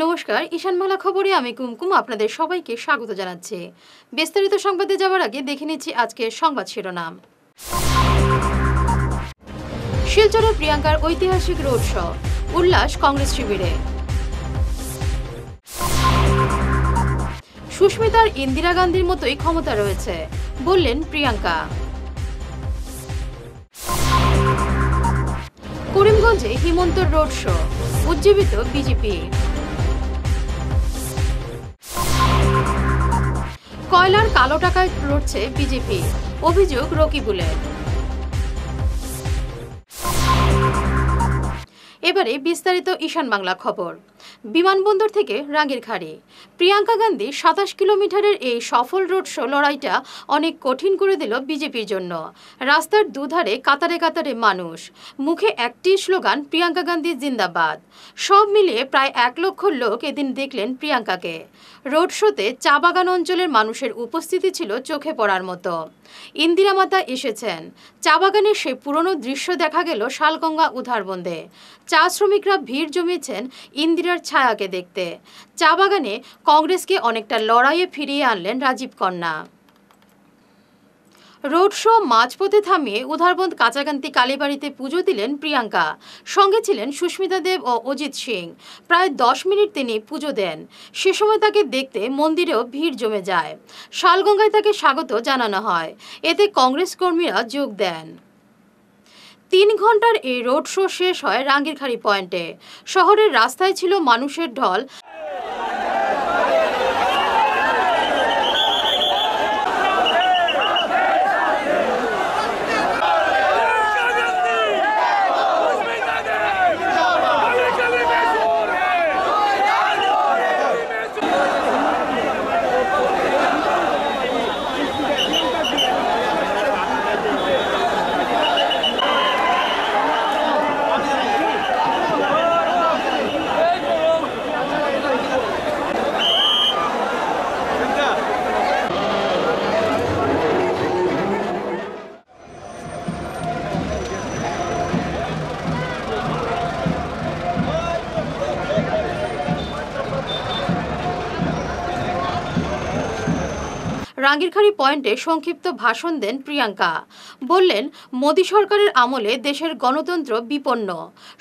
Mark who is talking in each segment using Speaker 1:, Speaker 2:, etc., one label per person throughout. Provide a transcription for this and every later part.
Speaker 1: নমস্কার, ঈশান বাংলা খবরে আমি কুমকুম আপনাদের সবাইকে স্বাগত জানাচ্ছি। বিস্তারিত সংবাদে যাওয়ার আগে দেখে নিচ্ছি আজকের সংবাদ শিরোনাম। শিলচরে প্রিয়াঙ্কার ঐতিহাসিক রোড শো, উল্লাস কংগ্রেস শিবিরে। সুস্মিতার ইন্দিরা গান্ধীর মতোই ক্ষমতা রয়েছে বললেন প্রিয়াঙ্কা। করিমগঞ্জে হিমন্তর রোড শো, উজ্জীবিত বিজেপি। কয়লার কালো টাকায় লড়ছে বিজেপি, অভিযোগ রকিবুলের। এবারে বিস্তারিত ঈশান বাংলা খবর। বিমানবন্দর থেকে রাঙ্গিরখাড়ি। প্রিয়াঙ্কা গান্ধী ২৭ কিলোমিটারের এই সফল রোড শো লড়াইটা অনেক কঠিন করে দিল বিজেপির জন্য। রাস্তার দুধারে কাতারে কাতারে মানুষ, মুখে একটি স্লোগান, প্রিয়াঙ্কা গান্ধী জিন্দাবাদ। সব মিলিয়ে প্রায় ১ লক্ষ লোক এদিন দেখলেন প্রিয়াঙ্কাকে। রোড শোতে চা বাগান অঞ্চলের মানুষের উপস্থিতি ছিল চোখে পড়ার মতো। ইন্দিরা মাতা এসেছেন। চা বাগানের সে পুরনো দৃশ্য দেখা গেল শালগঙ্গা উধারবন্দে। চা শ্রমিকরা ভিড় জমিয়েছেন ইন্দিরার ছায়াকে দেখতে। চা বাগানে কংগ্রেসকে অনেকটা লড়াইয়ে ফিরিয়ে আনলেন রাজীব কন্যা। রোড শো মাঝপথে থামিয়ে উধারবন্দ কাঁচাকান্তি কালীবাড়িতে পুজো দিলেন প্রিয়াঙ্কা। সঙ্গে ছিলেন সুস্মিতা দেব ও অজিত সিং। প্রায় ১০ মিনিট তিনি পুজো দেন। সে সময় তাকে দেখতে মন্দিরেও ভিড় জমে যায়। শালগঙ্গায় তাকে স্বাগত জানানো হয়। এতে কংগ্রেস কর্মীরা যোগ দেন। ৩ ঘন্টার এই রোড শো শেষ হয় রাঙ্গিরখাড়ি পয়েন্টে। শহরের রাস্তায় ছিল মানুষের ঢল। রাঙ্গিরখাড়ি পয়েন্টে সংক্ষিপ্ত ভাষণ দেন প্রিয়াঙ্কা। বললেন, মোদী সরকারের আমলে দেশের গণতন্ত্র বিপন্ন,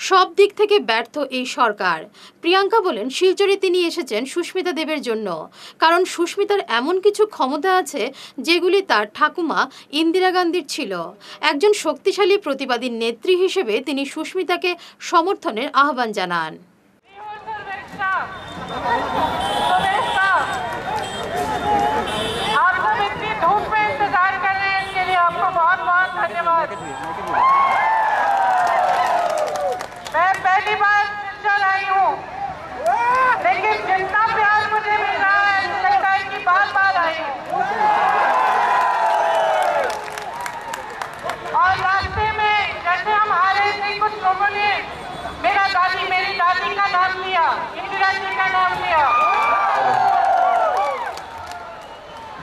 Speaker 1: সব দিক থেকে ব্যর্থ এই সরকার। প্রিয়াঙ্কা বলেন, শিলচরে তিনি এসেছেন সুস্মিতা দেবের জন্য, কারণ সুস্মিতার এমন কিছু ক্ষমতা আছে যেগুলি তার ঠাকুমা ইন্দিরা গান্ধীর ছিল। একজন শক্তিশালী প্রতিবাদী নেত্রী হিসেবে তিনি সুস্মিতাকে সমর্থনের আহ্বান জানান।
Speaker 2: मैं पहली बार शिलचर आई हूँ, लेकिन जितना प्यार मुझे मिल रहा है ऐसा लगता है कि बार-बार आई हूँ। और रास्ते में जैसे हम आ रहे थे, कुछ लोगों ने मेरी दादी का नाम लिया, इंदिरा जी का नाम लिया।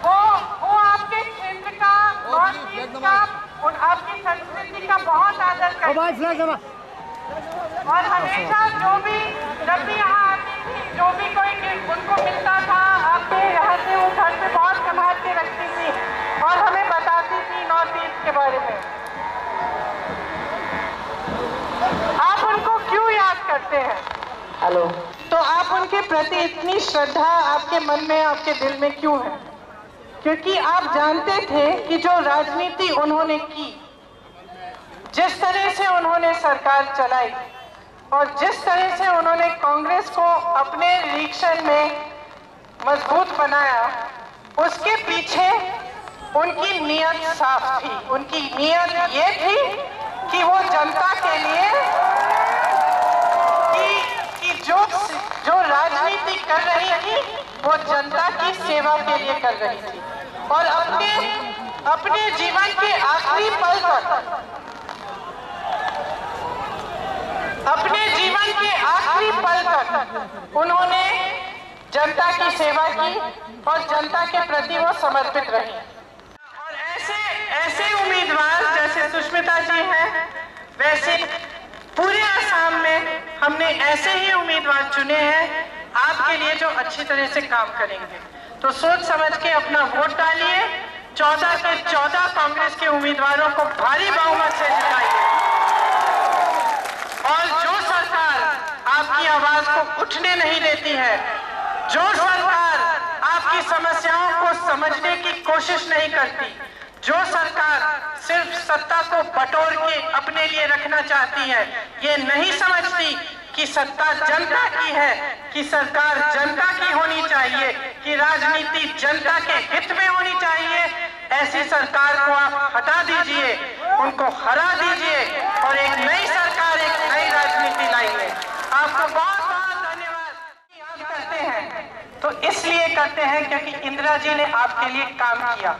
Speaker 2: वो आपके क्षेत्र का, नॉर्थ ईस्ट का, आपकी संस्कृति का बहुत आदर करते हैं। और हमेशा जब भी यहाँ आती थी, जो भी कोई उनको मिलता था, आपके यहाँ से वो घर पे बहुत संभाल के रखती थी और हमें बताती थी नॉर्थ ईस्ट के बारे में। आप उनको क्यों याद करते हैं? हेलो। तो आप उनके प्रति इतनी श्रद्धा आपके मन में, आपके दिल में क्यों है? क्योंकि आप जानते थे कि जो राजनीति उन्होंने की, जिस तरह से उन्होंने सरकार चलाई और जिस तरह से उन्होंने कांग्रेस को अपने निरीक्षण में मजबूत बनाया, उसके पीछे उनकी नीयत साफ थी। उनकी नीयत ये थी कि वो जनता के लिए कि जो राजनीति कर रही थी वो जनता की सेवा के लिए कर रही थी और अपने जीवन के आखिरी पल तक उन्होंने जनता की सेवा की और जनता के प्रति वो समर्पित रही। और ऐसे उम्मीदवार जैसे सुष्मिता जी हैं, वैसे पूरे असम में हमने ऐसे ही उम्मीदवार चुने हैं। आप के लिए जो अच्छी तरह से काम करेंगे। तो सोच समझ के अपना वोट डालिए, 14 के 14 कांग्रेस के उम्मीदवारों को भारी बहुमत से जिताइए और जो सरकार आपकी आवाज को उठने नहीं देती है, जो सरकार आपकी समस्याओं को समझने की कोशिश नहीं करती, जो सरकार सिर्फ सत्ता को बटोर के अपने लिए रखना चाहती है, ये नहीं समझती कि सत्ता जनता की है, कि सरकार जनता की होनी चाहिए, कि राजनीति जनता के हित में होनी चाहिए, ऐसी सरकार को आप हटा दीजिए, उनको हरा दीजिए और एक नई सरकार, एक नई राजनीति लाइए। आपको बहुत बहुत धन्यवाद। याद करते हैं तो इसलिए करते हैं क्योंकि इंदिरा जी ने आपके लिए काम किया।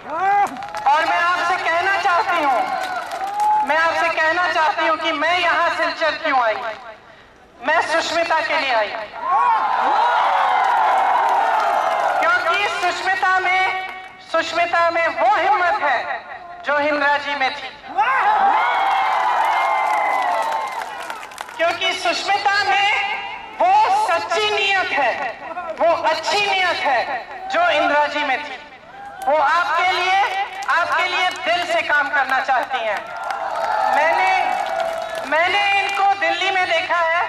Speaker 2: और मैं आपसे कहना चाहती हूँ कि मैं यहाँ सिलचर क्यों आई। मैं सुष्मिता के लिए आई क्योंकि सुष्मिता में वो हिम्मत है जो इंदिरा जी में थी, क्योंकि सुष्मिता में वो सच्ची नीयत है, वो अच्छी नीयत है जो इंदिरा जी में थी। वो आपके लिए दिल से काम करना चाहती हैं। मैंने इनको दिल्ली में देखा है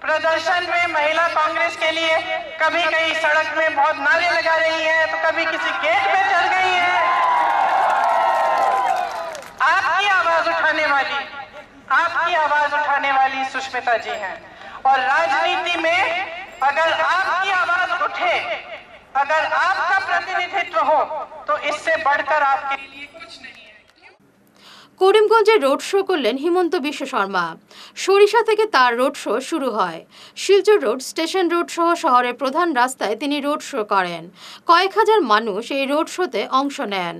Speaker 2: प्रदर्शन में, महिला कांग्रेस के लिए कभी कहीं सड़क में बहुत नारे लगा रही हैं, तो कभी किसी गेट पे चढ़ गई हैं। आपकी आवाज उठाने वाली सुष्मिता जी हैं। और राजनीति में अगर आपकी आवाज उठे, अगर आपका प्रतिनिधित्व हो, तो इससे बढ़कर आपके लिए कुछ नहीं है।
Speaker 1: করিমগঞ্জে রোড শো করলেন হিমন্ত বিশ্ব শর্মা। সরিষা থেকে তার রোড শো শুরু হয়। শিলচর রোড, স্টেশন রোড সহ শহরের প্রধান রাস্তায় তিনি রোড শো করেন। কয়েক হাজার মানুষ এই রোড শোতে অংশ নেন।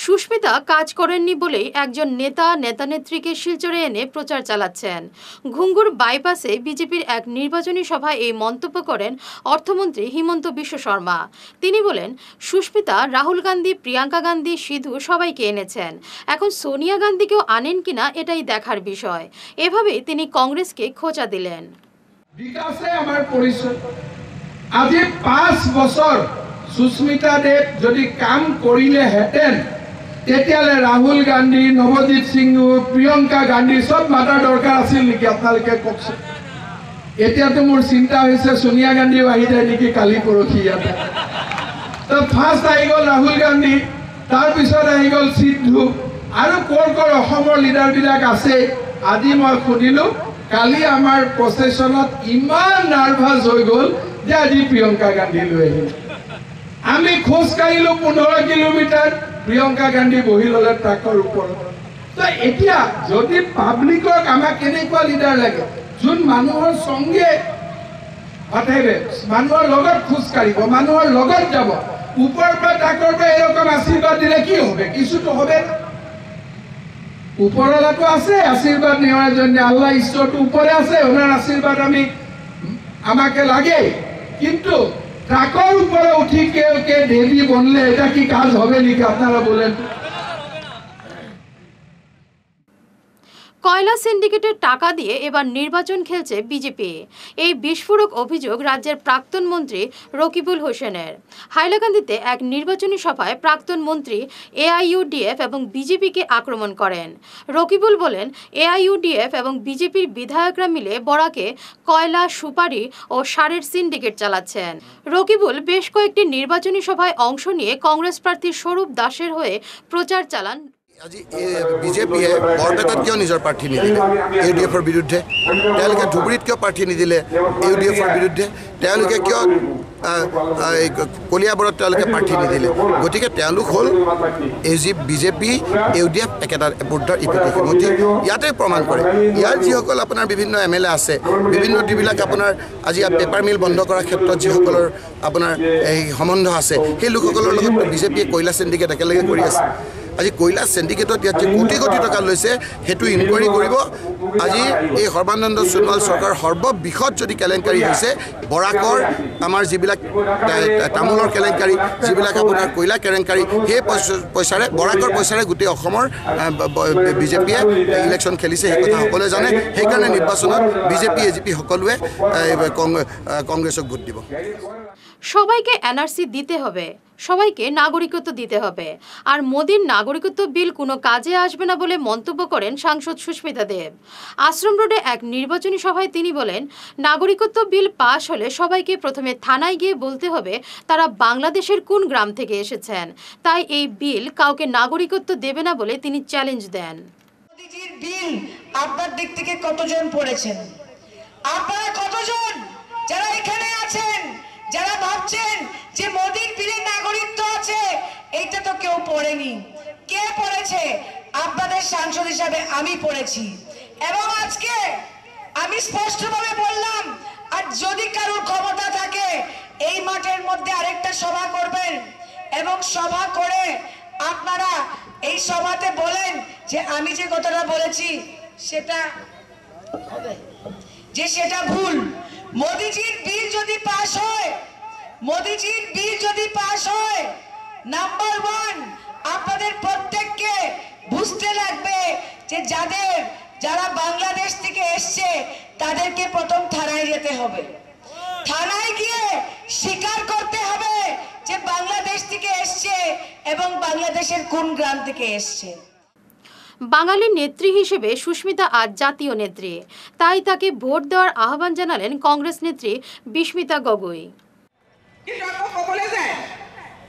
Speaker 1: সুস্মিতা কাজ করেননি বলেই একজন নেতা-নেত্রীকে শিলচরে এনে প্রচার চালাচ্ছেন। ঘুঙ্গুর বাইপাসে বিজেপির এক নির্বাচনী সভায় এই মন্তব্য করেন অর্থমন্ত্রী হিমন্ত বিশ্ব শর্মা। তিনি বলেন, সুস্মিতা, রাহুল গান্ধী, প্রিয়াঙ্কা গান্ধী, সিধু সবাইকে এনেছেন, এখন সোনিয়া গান্ধীকেও আনেন কিনা এটাই দেখার বিষয়। এভাবেই তিনি কংগ্রেসকে খোঁচা দিলেন।
Speaker 3: বিকাশে আমার পরিচয়। আজি 5 বছর সুস্মিতা দেব যদি কাম কৰিলে হেতেন, তেতিয়ালে রাহুল গান্ধী, নবজিৎ সিংহ, প্রিয়ঙ্কা গান্ধী সব মাতাৰ দৰকাৰ আছিল নেকি? আপোনালোকে কওকচোন। এতিয়াতো মোৰ চিন্তা হৈছে সোনিয়া গান্ধীও আহি যায় নেকি কালি পৰহি ইয়াতে। তো ফাৰ্ষ্ট আহি গ'ল ৰাহুল গান্ধী, তাৰপিছত আহি গ'ল সিদ্ধু, আৰু কৰ অসমৰ লিডাৰবিলাক আছে। আজি মই শুনিলোঁ কালি আমাৰ প্ৰচেছনত ইমান নাৰ্ভাছ হৈ গ'ল যে আজি প্ৰিয়ঙ্কা গান্ধী লৈ আহিল। আমি খোজ কাঢ়িলোঁ 15 কিলোমিটাৰ, প্ৰিয়ঙ্কা গান্ধী বহি ল'লে ট্ৰাকৰ ওপৰত। তো এতিয়া যদি পাব্লিকক আমাক কেনেকুৱা লিডাৰ লাগে, যোন মানুহৰ সঙ্গে হঠাতে মানুহৰ লগত খোজ কাঢ়িব, মানুহৰ লগত যাব, ওপৰৰ পৰা ট্ৰাকৰ পৰা এরকম আশীর্বাদ দিলে কি হবে? কিছুতো হবে না। উপরওয়ালাটো আছে আশীর্বাদ নেওয়ার জন্য, আল্লাহ ঈশ্বরটো উপরে আছে, ওনার আশীর্বাদ আমাকে লাগে। কিন্তু ট্রাকের উপরে উঠি কেউ দেবী বললে এটা কি কাজ হবে নাকি? আপনারা বলেন।
Speaker 1: কয়লা সিন্ডিকেটের টাকা দিয়ে এবার নির্বাচন খেলছে বিজেপি। এই বিস্ফোরক অভিযোগ রাজ্যের প্রাক্তন মন্ত্রী রকিবুল হোসেনের। হাইলাকান্দিতে এক নির্বাচনী সভায় প্রাক্তন মন্ত্রী এআইইউডিএফ এবং বিজেপিকে আক্রমণ করেন। রকিবুল বলেন, এআইইউডিএফ এবং বিজেপির বিধায়করা মিলে বরাকে কয়লা, সুপারি ও সারের সিন্ডিকেট চালাচ্ছেন। রকিবুল বেশ কয়েকটি নির্বাচনী সভায় অংশ নিয়ে কংগ্রেস প্রার্থী স্বরূপ দাসের হয়ে প্রচার চালান।
Speaker 4: আজি বিজেপিয়ে বৰপেটাত কিয় নিজৰ প্ৰাৰ্থী নিদিলে ইউডিএফৰ বিৰুদ্ধে? তেওঁলোকে ধুবুৰীত কিয় প্ৰাৰ্থী নিদিলে ইউডিএফৰ বিৰুদ্ধে? তেওঁলোকে কিয় কলিয়াবৰত তেওঁলোকে প্ৰাৰ্থী নিদিলে? গতিকে তেওঁলোক হ'ল বিজেপি, ইউডিএফ একেটা বুদ্ধৰ ইপিঠি সিমতি। ইয়াতে প্ৰমাণ কৰে ইয়াৰ যিসকল আপোনাৰ বিভিন্ন এম এল এ আছে, বিভিন্ন যিবিলাক আপোনাৰ আজি পেপাৰ মিল বন্ধ কৰাৰ ক্ষেত্ৰত যিসকলৰ আপোনাৰ এই সম্বন্ধ আছে, সেই লোকসকলৰ লগত বিজেপিয়ে কয়লা চিণ্ডিকেট একেলগে কৰি আছে। আজি কৈলাশ সিন্ডিকেটত ইয়াত যে কোটি কোটি টকা লৈছে সেইটো ইনকোয়ারি কৰিব আজি এই সৰ্বানন্দ সোণোৱাল চৰকাৰৰ সৰ্ববৃহৎ যদি কেলেংকাৰী হৈছে বৰাকৰ আমাৰ যিবিলাক তামোলৰ কেলেংকাৰী যিবিলাক আপোনাৰ কয়লা কেলেংকাৰী সেই পইচাৰে বৰাকৰ পইচাৰে গোটেই অসমৰ বিজেপিয়ে ইলেকশ্যন খেলিছে সেই কথা সকলোৱে জানে সেইকাৰণে নিৰ্বাচনত বিজেপি এজিপি সকলোৱে কংগ্ৰেছক ভোট দিব
Speaker 1: সবাইকে এনআরসি দিতে হবে সবাইকে নাগরিকত্ব দিতে হবে আর মোদির নাগরিকত্ব বিল কোনো কাজে আসবে না বলে মন্তব্য করেন সাংসদ সুস্মিতা দেব আশ্রম রোডে এক নির্বাচনী সভায় তিনি বলেন নাগরিকত্ব বিল পাশ হলে সবাইকে প্রথমে থানায় গিয়ে বলতে হবে তারা বাংলাদেশের কোন গ্রাম থেকে এসেছেন তাই এই বিল কাউকে নাগরিকত্ব দেবে না বলে তিনি চ্যালেঞ্জ দেন
Speaker 5: মোদিজির বিল আপনার দিক থেকে কতজন পড়েছেন আপনারা কতজন যারা এখানে আছেন যারা ভাবছেন যে মোদির বিলে নাগরিকত্ব আছে এইটা তো কেউ পড়েনি কে পড়েছে আপনাদের সাংসদ হিসাবে আমি পড়েছি এবং আজকে আমি স্পষ্টভাবে বললাম আর যদি কারোর ক্ষমতা থাকে এই মাঠের মধ্যে আরেকটা সভা করবেন এবং সভা করে আপনারা এই সভাতে বলেন যে আমি যে কথাটা বলেছি সেটা ভুল মোদিজির বিল যদি পাস হয় নাম্বার 1 আপনাদের প্রত্যেককে বুঝতে লাগবে যে যারা বাংলাদেশ থেকে এসছে তাদেরকে প্রথম থানায় যেতে হবে থানায় গিয়ে স্বীকার করতে হবে যে বাংলাদেশ থেকে এসছে এবং বাংলাদেশের কোন গ্রাম থেকে এসছে
Speaker 1: বাঙালি নেত্রী হিসেবে সুস্মিতা আজ জাতীয় নেত্রী তাই তাকে ভোট দেওয়ার আহ্বান জানালেন কংগ্রেস নেত্রী বিস্মিতা গগৈ
Speaker 2: কিন্তু আকৌ ক'বলৈ যায়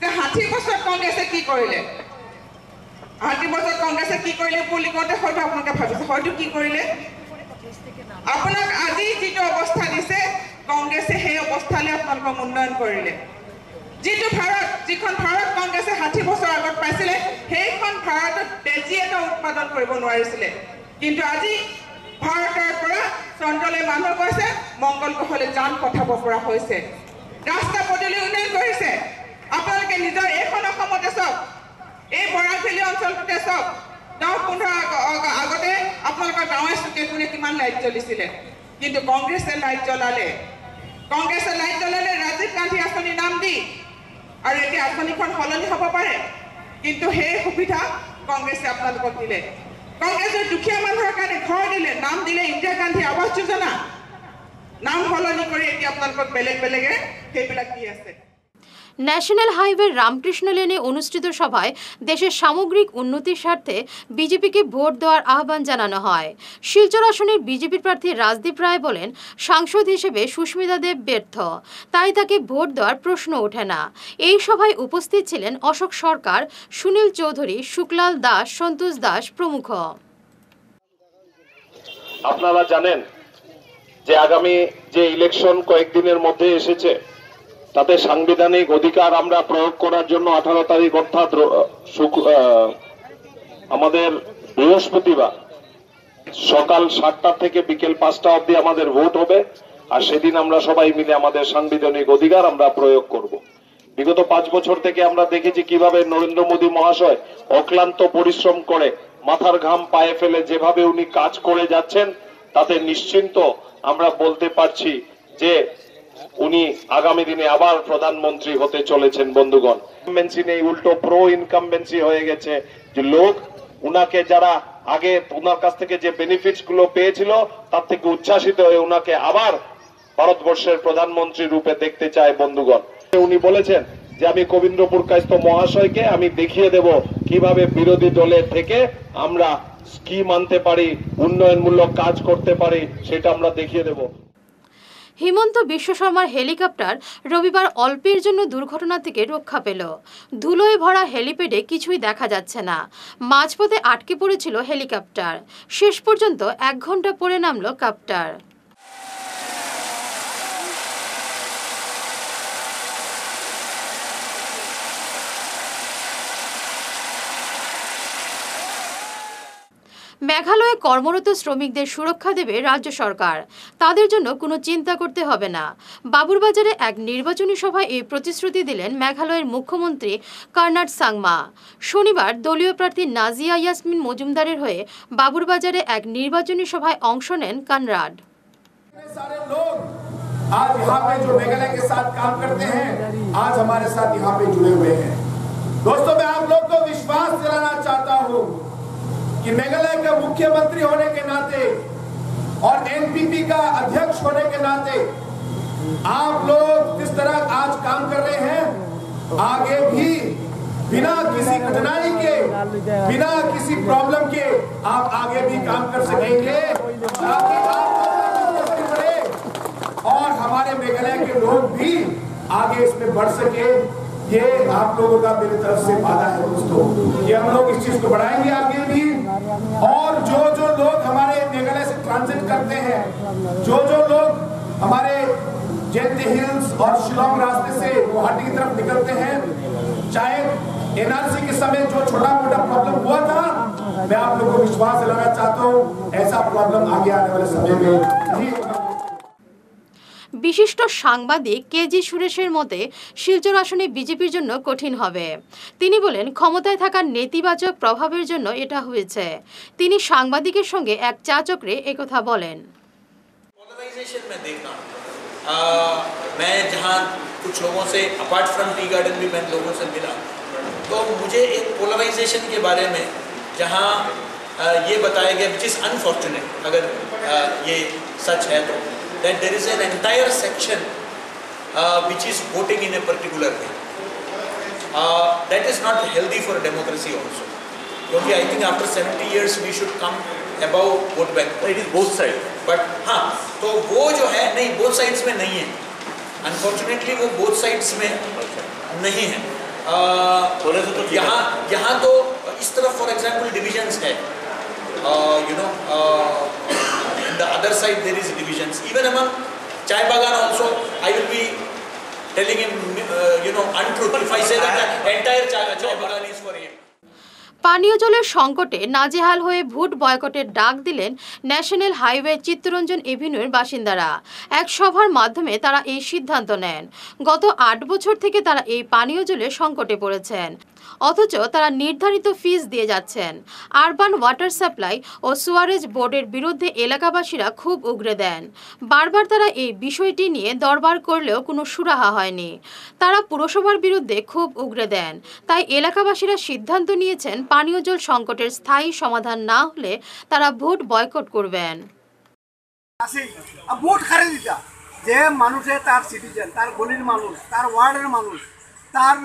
Speaker 2: যে 60 বছৰ কংগ্ৰেছে কি কৰিলে 60 বছৰ কংগ্ৰেছে কি কৰিলে বুলি কওঁতে হয়তো আপোনালোকে ভাবিছে হয়তো কি কৰিলে আপোনাক আজি যিটো অৱস্থা দিছে কংগ্ৰেছে সেই অৱস্থালৈ আপোনালোকক উন্নয়ন কৰিলে যিখন ভাৰত কংগ্ৰেছে 60 বছৰ আগত পাইছিলে সেইখন ভাৰতত বেজি এটা উৎপাদন কৰিব নোৱাৰিছিলে কিন্তু আজি ভাৰতৰ পৰা চন্দ্ৰলৈ মানুহ গৈছে মংগল গ্ৰহলৈ যান পঠাব পৰা হৈছে ৰাস্তা পদূলি উন্নয়ন কৰিছে আপোনালোকে নিজৰ এখন অসমতে চাওক এই বৰাকভেলী অঞ্চলটোতে চাওক 10-15 আগতে আপোনালোকৰ গাঁৱে চুকে কোনে কিমান লাইট জ্বলিছিলে কিন্তু কংগ্ৰেছে লাইট জ্বলালে ৰাজীৱ গান্ধী আঁচনি নাম দি আৰু এতিয়া আঁচনিখন সলনি হ'ব পাৰে কিন্তু সেই সুবিধা কংগ্ৰেছে আপোনালোকক দিলে কংগ্ৰেছে দুখীয়া মানুহৰ কাৰণে ঘৰ দিলে নাম দিলে ইন্দিৰা গান্ধী আৱাস যোজনা নাম সলনি কৰি এতিয়া আপোনালোকক বেলেগে সেইবিলাক দি আছে
Speaker 1: ন্যাশনাল হাইওয়ে রামকৃষ্ণ লেনে অনুষ্ঠিত সভায় দেশের সামগ্রিক উন্নতির স্বার্থে বিজেপিকে ভোট দেওয়ার আহ্বান জানানো হয় শিলচর আসনের বিজেপির প্রার্থী রাজদীপ রায় বলেন সাংসদ হিসেবে সুস্মিতা দেব ব্যর্থ তাই তাকে ভোট দেওয়ার প্রশ্ন ওঠে না এই সভায় উপস্থিত ছিলেন অশোক সরকার সুনীল চৌধুরী শুক্লাল দাস সন্তোষ দাস প্রমুখ
Speaker 6: আপনারা জানেন যে আগামী যে ইলেকশন কয়েকদিনের মধ্যে এসেছে তাতে সাংবিধানিক অধিকার আমরা প্রয়োগ করার জন্য 18 তারিখ অর্থাৎ আমাদের বৃহস্পতিবার সকাল 7টা থেকে বিকেল 5টা অবধি আমাদের ভোট হবে আর সেদিন আমরা সবাই মিলে আমাদের সাংবিধানিক অধিকার আমরা প্রয়োগ করব বিগত 5 বছর থেকে আমরা দেখেছি কিভাবে নরেন্দ্র মোদী মহাশয় অক্লান্ত পরিশ্রম করে মাথার ঘাম পায়ে ফেলে যেভাবে উনি কাজ করে যাচ্ছেন তাতে নিশ্চিন্ত আমরা বলতে পারছি যে উনি আগামী দিনে আবার প্রধানমন্ত্রী হতে চলেছেন বন্ধুগণ ইনকামবেন্সি নেই উল্টো প্রো ইনকামবেন্সি হয়ে গেছে যে লোক উনাকে যারা আগে উনার কাছ থেকে যে বেনিফিটস গুলো পেয়েছিল তার থেকে উচ্ছ্বাসিত হয়ে উনাকে আবার ভারতবর্ষের প্রধানমন্ত্রী রূপে দেখতে চায় বন্ধুগণ উনি বলেছেন যে আমি কবীন্দ্রপুর কায়স্থ মহাশয়কে আমি দেখিয়ে দেব কিভাবে বিরোধী দলের থেকে আমরা স্কিম আনতে পারি উন্নয়নমূলক কাজ করতে পারি সেটা আমরা দেখিয়ে দেব
Speaker 1: হিমন্ত বিশ্ব শর্মার হেলিকপ্টার রবিবার অল্পের জন্য দুর্ঘটনা থেকে রক্ষা পেল ধুলোয় ভরা হেলিপ্যাডে কিছুই দেখা যাচ্ছে না মাঝপথে আটকে পড়েছিল হেলিকপ্টার শেষ পর্যন্ত 1 ঘন্টা পরে নামলো কপ্টার মেঘালয়ে কর্মরত শ্রমিকদের সুরক্ষা দেবে রাজ্য সরকার, তাদের জন্য কোনো চিন্তা করতে হবে না। বাবুরবাজারে এক নির্বাচনী সভায় এই প্রতিশ্রুতি দিলেন মেঘালয়ের মুখ্যমন্ত্রী কর্নাড সাংমা। শনিবার দলীয় প্রার্থী নাজিয়া ইয়াসমিন মজুমদারের হয়ে বাবুরবাজারে এক নির্বাচনী সভায় অংশ নেন কনরাড।
Speaker 7: आज यहाँ पे जो मेघालय के साथ काम करते हैं, आज हमारे साथ यहाँ पे जुड़े हुए हैं। दोस्तों, मैं आप लोग को विश्वास दिलाना चाहता हूँ कि मेघालय का मुख्यमंत्री होने के नाते और एनपीपी का अध्यक्ष होने के नाते आप लोग जिस तरह आज काम कर रहे हैं, आगे भी बिना किसी कठिनाई के, बिना किसी प्रॉब्लम के आप आगे भी काम कर सकेंगे, ताकि और हमारे मेघालय के लोग भी आगे इसमें बढ़ सके। ये आप लोगों का मेरी तरफ से वादा है दोस्तों, ये हम लोग इस चीज को बढ़ाएंगे आगे भी। और जो जो लोग हमारे मेघालय से ट्रांजिट करते हैं, जो जो लोग हमारे जेते हिल्स और शिलोंग रास्ते से गुवाहाटी की तरफ निकलते हैं, चाहे एनआरसी के समय जो छोटा मोटा प्रॉब्लम हुआ था, मैं आप लोगों को विश्वास दिलाना चाहता हूँ ऐसा प्रॉब्लम आगे आने वाले समय में नहीं होगा।
Speaker 1: বিশিষ্ট সাংবাদিক কেজি সুরেশের মতে শিলচর আসনে বিজেপির জন্য কঠিন হবে। তিনি বলেন, ক্ষমতায় থাকার নেতিবাচক প্রভাবের জন্য এটা হয়েছে। তিনি সাংবাদিকের সঙ্গে এক চা চক্রে একথা বলেন।
Speaker 8: पोलराइजेशन में देखा मैं जहाँ कुछ लोगों से अपार्ट फ्रॉम टी गार्डन भी मैं लोगों से मिला, तो मुझे एक पोलराइजेशन के बारे में जहाँ ये बताया गया, विच इज़ अनफॉर्चुनेट अगर ये सच है तो, that there is an entire section which is voting in a particular way. That is not healthy for democracy also. Because I think after 70 years we should come above vote bank. It is both sides. But हाँ, तो वो जो है नहीं, both sides में नहीं है. Unfortunately वो both sides में नहीं है. यहाँ तो इस तरफ for example divisions है. You know. On the other side there is divisions. Even among Chai Bagan also, I will be telling him, untruth if I say that the entire Chai Bagan is for him.
Speaker 1: পানীয় জলের সংকটে নাজেহাল হয়ে vote বয়কটের ডাক দিলেন national highway Chittaranjan এভিনিউর বাসিন্দারা। এক সভার মাধ্যমে তারা এই সিদ্ধান্ত নেন। গত ৮ বছর থেকে তারা এই পানীয় জলের সংকটে পড়েছেন, অথচ তারা নির্ধারিত ফিস দিয়ে যাচ্ছেন। আরবান ওয়াটার সাপ্লাই ও সুয়ারেজ বোর্ডের বিরুদ্ধে এলাকাবাসীরা খুব উগরে দেন। বারবার তারা এই বিষয়টি নিয়ে দরবার করলেও কোনো সুরাহা হয়নি। তারা পুরসভার বিরুদ্ধে খুব উগরে দেন। তাই এলাকাবাসীরা সিদ্ধান্ত নিয়েছেন পানীয় জল সংকটের স্থায়ী সমাধান না হলে তারা ভোট বয়কট করবেন।
Speaker 9: ভোট খারে দিতা যে মানুষে তার সিটিজেন, তার গলির মানুষ, তার ওয়ার্ডের মানুষ, তার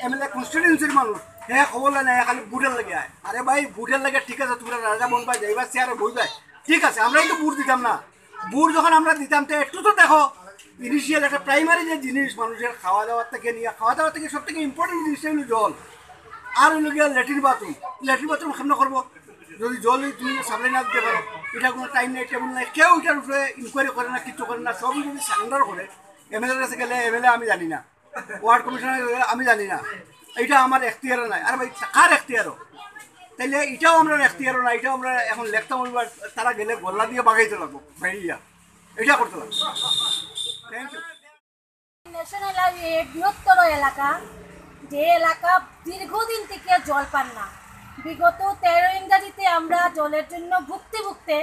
Speaker 9: এমএলএ কনস্টিটুয়েন্সির মানুষ, হ্যাঁ খবর না খালি ভোটের লাগে আয়। আরে ভাই ভোটের লাগে ঠিক আছে, তোমরা রাজা বল পাই যাইবার চেয়ারে বই যায়, ঠিক আছে, আমরা কিন্তু ভোট দিতাম না। ভোট যখন আমরা দিতাম তো একটু তো দেখো ইনিশিয়াল একটা প্রাইমারি যে জিনিস মানুষের খাওয়া দাওয়ার থেকে নিয়ে, খাওয়া দাওয়ার থেকে সব থেকে ইম্পর্টেন্ট জিনিসটা হলো জল। আর হইল গিয়া ল্যাট্রিন বাথরুম সামনে করবো। যদি জল তুমি সামনে না দিতে পারো, এটা কোনো টাইম নেই, টেবিল নাই, কেউ এটার উপরে ইনকোয়ারি করে না, কিছু করে না। সবই যদি সারেন্ডার করে এমএলএর কাছে গেলে, এমএলএ আমি জানি না, ওয়ার্ড কমিশনার আমি জানি না, এইটা আমার এখতিয়ারও নাই। আর ভাই কার এখতিয়ারও? তাইলে এটাও আমরা এখতিয়ারও না, এটাও আমরা এখন লেখতাম, তারা গেলে গল্লা দিয়ে বাগাইতে লাগবো, ভাইয়া এটা করতে লাগবো। Thank you.
Speaker 10: ন্যাশনাল হাইওয়ে বৃহত্তর এলাকা, যে এলাকা দীর্ঘদিন থেকে জল পান না। বিগত 13 ইংরাজিতে আমরা জলের জন্য ভুগতে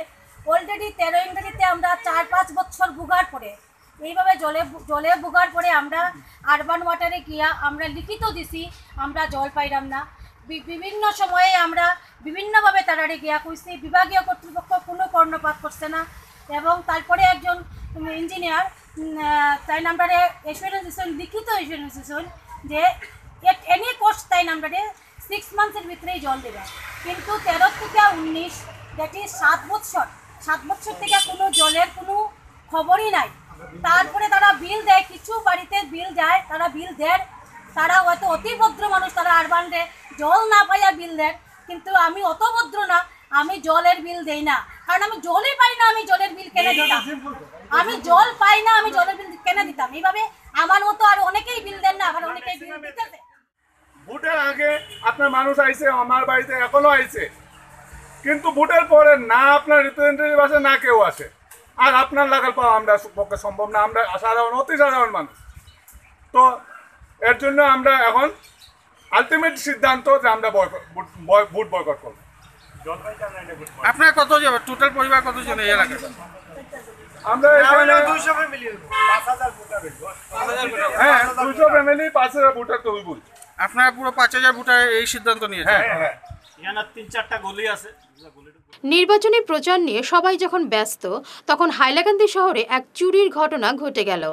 Speaker 10: অলরেডি 13 ইংরাজিতে আমরা 4-5 বছর ভোগার পরে, এইভাবে জলে ভোগার পরে আমরা আরবান ওয়াটারে গিয়া আমরা লিখিত দিছি আমরা জল পাইলাম না। বিভিন্ন সময়ে আমরা বিভিন্নভাবে তারারে গিয়া কইছি, বিভাগীয় কর্তৃপক্ষ কোনো কর্ণপাত করছে না। এবং তারপরে একজন ইঞ্জিনিয়ার তাই নাম্বারে এসুরেন্স দিয়েছেন, লিখিত এসুরেন্স দিয়েছেন যে এট এনি কস্ট তাই নাম্বারে 6 মান্থের ভিতরেই জল দেবে। কিন্তু 13 থেকে 19 দ্যাট ইজ 7 বছর থেকে কোনো জলের কোনো খবরই নাই। তারপরে তারা বিল দেয়, কিছু বাড়িতে বিল যায়, তারা বিল দেয়, তারা হয়তো অতি ভদ্র মানুষ, তারা আরবানরে জল না পাইয়া বিল দেয়। কিন্তু আমি অত ভদ্র না, আমি জলের বিল দেই না, কারণ আমি জলই পাই না, আমি জলের বিল কেন দিতাম? আমি জল পাই না, আমি জলের বিল কেন দিতাম? এইভাবে আমার মতো আর অনেকেই বিল দেন না, আবার অনেকেই বিল দিতেছে।
Speaker 11: ভোটের আগে আপনার মানুষ আইছে, আমার বাড়িতে এখনো আইছে, কিন্তু ভোটের পরে না আপনার রিপ্রেজেন্টেটিভ আসে না কেউ আসে, আর আপনার লাগাল পাওয়া আমরা পক্ষে সম্ভব না। আমরা সাধারণ অতি সাধারণ মানুষ, তো এর জন্য আমরা এখন আলটিমেট সিদ্ধান্ত যে আমরা ভোট বয়কট করব।
Speaker 3: আপনার কত যাবে টোটাল পরিবার কতজন এই এলাকায়?
Speaker 11: আমরা এখানে 200 ফ্যামিলি, 5000 ভোটার তো হইবই।
Speaker 3: আপনারা পুরো 5000 ভোটার এই সিদ্ধান্ত নিয়েছেন?
Speaker 11: হ্যাঁ,
Speaker 12: এখানে 3-4টা গলি আছে।
Speaker 1: নির্বাচনী প্রচার নিয়ে সবাই যখন ব্যস্ত, তখন হাইলাকান্দি শহরে এক চুরির ঘটনা ঘটে গেল।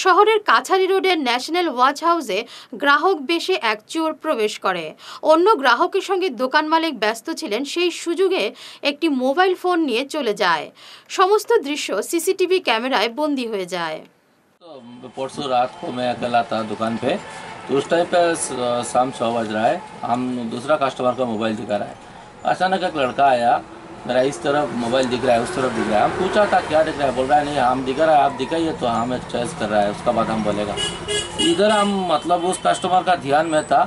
Speaker 1: শহরের কাছারি রোডের ন্যাশনাল ওয়াচ হাউসে গ্রাহক বেশে এক চোর প্রবেশ করে। অন্য গ্রাহকের সঙ্গে দোকান মালিক ব্যস্ত ছিলেন, সেই সুযোগে একটি মোবাইল ফোন নিয়ে চলে যায়। সমস্ত দৃশ্য সিসিটিভি ক্যামেরায় বন্দী হয়ে যায়।
Speaker 13: परसों रात को मैं अकेला था दुकान पे, तो उस टाइम पे शाम 6 बज रहा है, हम दूसरा कस्टमर का मोबाइल दिखा रहा है। अचानक एक लड़का आया, मेरा इस तरफ मोबाइल दिख रहा है, उस तरफ दिख रहा है। हम पूछा था क्या दिख रहा है, बोल रहा है नहीं हम दिखा रहा है, आप दिखाइए, तो हमें चॉइस कर रहा है, उसका बाद हम बोलेगा। इधर हम मतलब उस कस्टमर का ध्यान में था,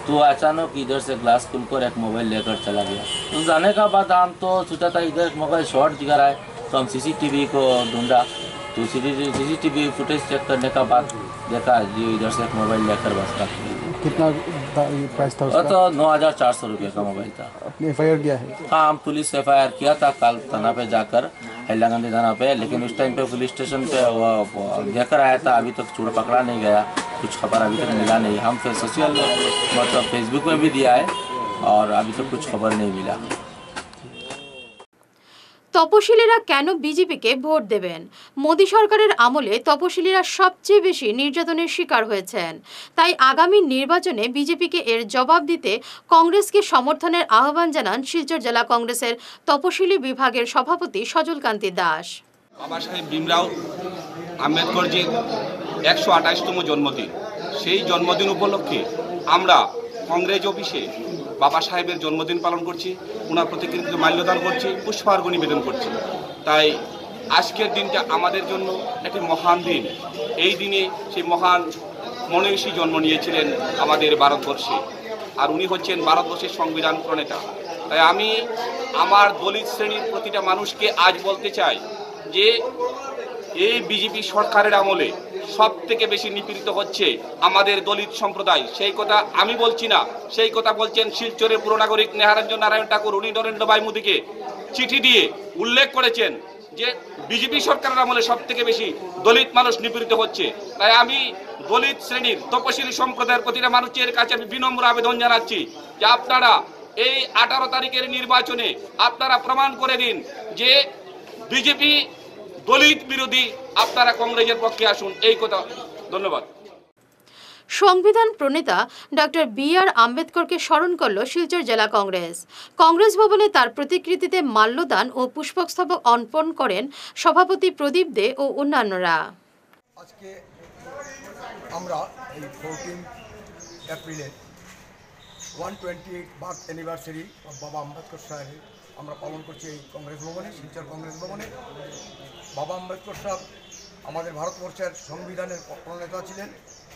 Speaker 13: तो अचानक इधर से ग्लास खुलकर एक मोबाइल लेकर चला गया। तो जाने का बाद हम तो सोचा था इधर एक मोबाइल शॉर्ट दिखा रहा है, तो हम सीसीटीवी को ढूंढा, तो सीसीटीवी फुटेज चेक करने का बाद देखा जी इधर से एक मोबाइल लेकर बस का।
Speaker 14: कितना प्राइस था उसका?
Speaker 13: तो 9400 रुपये का मोबाइल था।
Speaker 14: आपने FIR किया है?
Speaker 13: हाँ, हम पुलिस FIR किया था कल थाना पे जाकर, हैलाकंदी थाना पे, लेकिन उस टाइम पे पुलिस स्टेशन पे वो लेकर आया था, अभी तक चोर पकड़ा नहीं गया, कुछ खबर अभी तक मिला नहीं। हम फिर सोशल मतलब फेसबुक में भी दिया है और अभी तक कुछ खबर नहीं मिला।
Speaker 1: তপশিলীরা কেন বিজেপিকে ভোট দেবেন? মোদী সরকারের আমলে তপশিলীরা সবচেয়ে বেশি নির্যাতনের শিকার হয়েছেন। তাই আগামী নির্বাচনে বিজেপিকে এর জবাব দিতে কংগ্রেসকে সমর্থনের আহ্বান জানান শিলচর জেলা কংগ্রেসের তপশিলী বিভাগের সভাপতি সজল কান্তি দাস।
Speaker 15: বাবা সাহেব ভীমরাও আম্বেদকরজির 128তম জন্মদিন, সেই জন্মদিন উপলক্ষে আমরা কংগ্রেস অফিসে বাবা সাহেবের জন্মদিন পালন করছি, ওনার প্রতিকৃতিতে মাল্যদান করছি, পুষ্পার্ঘ্য নিবেদন করছি। তাই আজকের দিনটা আমাদের জন্য একটি মহান দিন। এই দিনে সেই মহান মনীষী জন্ম নিয়েছিলেন আমাদের ভারতবর্ষে, আর উনি হচ্ছেন ভারতবর্ষের সংবিধান প্রণেতা। তাই আমি আমার দলিত শ্রেণীর প্রতিটা মানুষকে আজ বলতে চাই যে এই বিজেপি সরকারের আমলে সব থেকে বেশি নিপীড়িত হচ্ছে আমাদের দলিত সম্প্রদায়। সেই কথা আমি বলছি না, সেই কথা বলছেন শিলচরের পুরনাগরিক নেহারঞ্জন নারায়ণ ঠাকুর। উনি নরেন্দ্র ভাই মোদীকে চিঠি দিয়ে উল্লেখ করেছেন যে বিজেপি সরকারের আমলে সব থেকে বেশি দলিত মানুষ নিপীড়িত হচ্ছে। তাই আমি দলিত শ্রেণীর তপশিলি সম্প্রদায়ের প্রতিটা মানুষের কাছে আমি বিনম্র আবেদন জানাচ্ছি যে আপনারা এই 18 তারিখের নির্বাচনে আপনারা প্রমাণ করে দিন যে বিজেপি দলিত বিরোধী, আপনারা কংগ্রেসের পক্ষে আসুন, এই কথা। ধন্যবাদ।
Speaker 1: সংবিধান প্রণেতা ডক্টর BR আম্বেদকরকে স্মরণ করল শিলচর জেলা কংগ্রেস। কংগ্রেস ভবনে তার প্রতিকৃতিতে মাল্যদান ও পুষ্পস্তবক অর্পণ করেন সভাপতি প্রদীপ দে ও অন্যান্যরা।
Speaker 16: আজকে আমরা এই 14 এপ্রিলে 128 বার্থ অ্যানিভার্সারি বাবা আম্বেদকর সাহেবের আমরা পালন করছি এই কংগ্রেস ভবনে, শিলচর কংগ্রেস ভবনে। বাবা আম্বেদকর সাহেব আমাদের ভারতবর্ষের সংবিধানের প্রণেতা ছিলেন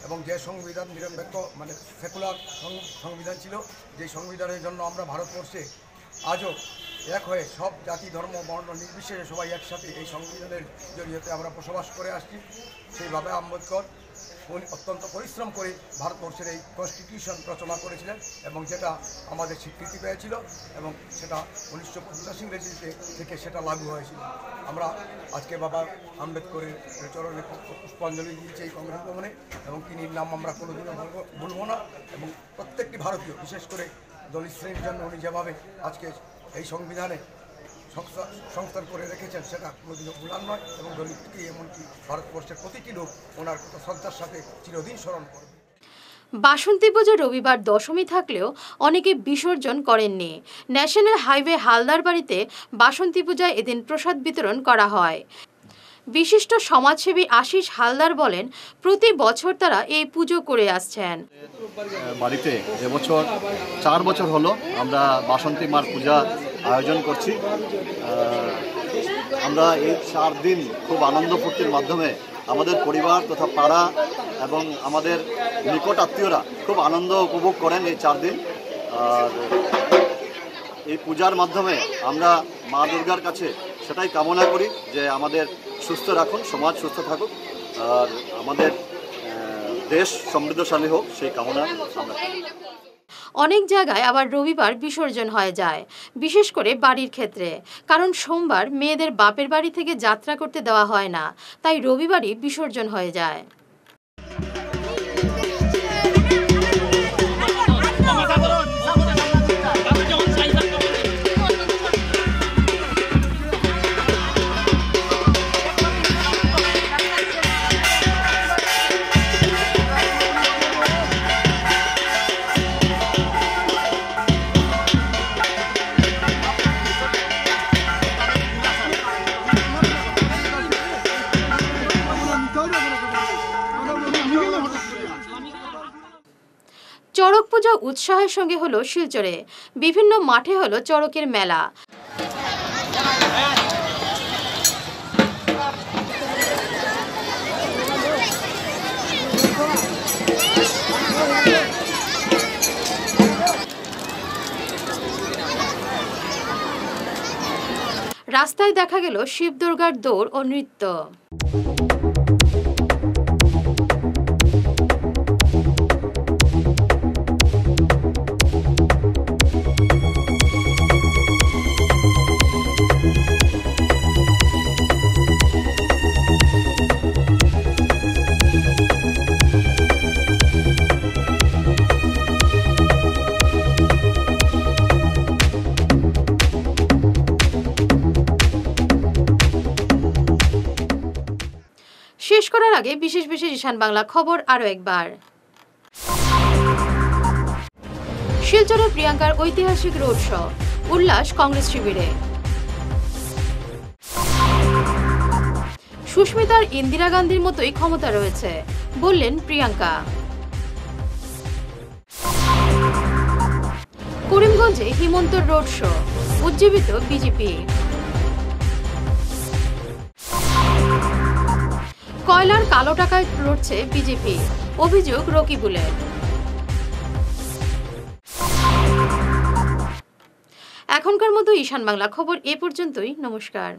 Speaker 16: এবং যে সংবিধান নিরপেক্ষ মানে সেকুলার সংবিধান ছিল, যে সংবিধানের জন্য আমরা ভারতবর্ষে আজও এক হয়ে সব জাতি ধর্ম বর্ণ নির্বিশেষে সবাই একসাথে এই সংবিধানের জড়িয়ে আমরা বসবাস করে আসছি। সেইভাবে আম্বেদকর উনি অত্যন্ত পরিশ্রম করে ভারতবর্ষের এই কনস্টিটিউশন রচনা করেছিলেন এবং যেটা আমাদের স্বীকৃতি পেয়েছিল এবং সেটা 1985 ইংরেজিতে থেকে সেটা লাগু হয়েছিল। আমরা আজকে বাবা আম্বেদকরের চরণে পুষ্পাঞ্জলি দিয়েছি এই কংগ্রেস ভবনে এবং তিনির নাম আমরা কোনোদিনও ভুলব না এবং প্রত্যেকটি ভারতীয় বিশেষ করে দলিত শ্রেণীর জন্য উনি যেভাবে আজকে এই সংবিধানে সংস্থান করে রেখেছেন সেটা কোনোদিনও ভুলার নয় এবং দলিতকে এমনকি ভারতবর্ষের প্রতিটি লোক ওনার শ্রদ্ধার সাথে চিরদিন স্মরণ করবে।
Speaker 1: বাসন্তী পুজো রবিবার দশমী থাকলেও অনেকে বিসর্জন করেননি। ন্যাশনাল হাইওয়ে হালদার বাড়িতে বাসন্তী পূজায় এদিন প্রসাদ বিতরণ করা হয়। বিশিষ্ট সমাজসেবী আশিস হালদার বলেন, প্রতি বছর তারা এই পুজো করে আসছেন।
Speaker 17: বাড়িতে এবছর 4 বছর হলো আমরা বাসন্তী মার পূজা আয়োজন করছি। আমরা এই 4 দিন খুব আনন্দ ফুর্তির মাধ্যমে আমাদের পরিবার তথা পাড়া এবং আমাদের নিকট আত্মীয়রা খুব আনন্দ উপভোগ করেন এই 4 দিন। আর এই পূজার মাধ্যমে আমরা মা দুর্গার কাছে সেটাই কামনা করি যে আমাদের সুস্থ রাখুন, সমাজ সুস্থ থাকুক, আর আমাদের দেশ সমৃদ্ধশালী হোক, সেই কামনা আমরা করি।
Speaker 1: অনেক জায়গায় আবার রবিবার বিসর্জন হয়ে যায়, বিশেষ করে বাড়ির ক্ষেত্রে, কারণ সোমবার মেয়েদের বাপের বাড়ি থেকে যাত্রা করতে দেওয়া হয় না, তাই রবিবারই বিসর্জন হয়ে যায়। চড়ক পূজা উৎসাহের সঙ্গে হলো শিলচরে, বিভিন্ন মাঠে হলো চড়কের মেলা। রাস্তায় দেখা গেল শিব দুর্গার দৌড় ও নৃত্য। শেষ করার আগে বিশেষ বিশেষ ঈশান বাংলা খবর আরো একবার। শিলচরে প্রিয়াঙ্কার ঐতিহাসিক রোড শো, উল্লাস কংগ্রেস শিবিরে। সুস্মিতার ইন্দিরা গান্ধীর মতোই ক্ষমতা রয়েছে, বললেন প্রিয়াঙ্কা। করিমগঞ্জে হিমন্তর রোড শো, উজ্জীবিত বিজেপি। কয়লার কালো টাকায় লড়ছে বিজেপি, অভিযোগ রকিবুলের। এখনকার মতো ঈশান বাংলা খবর এ পর্যন্তই। নমস্কার।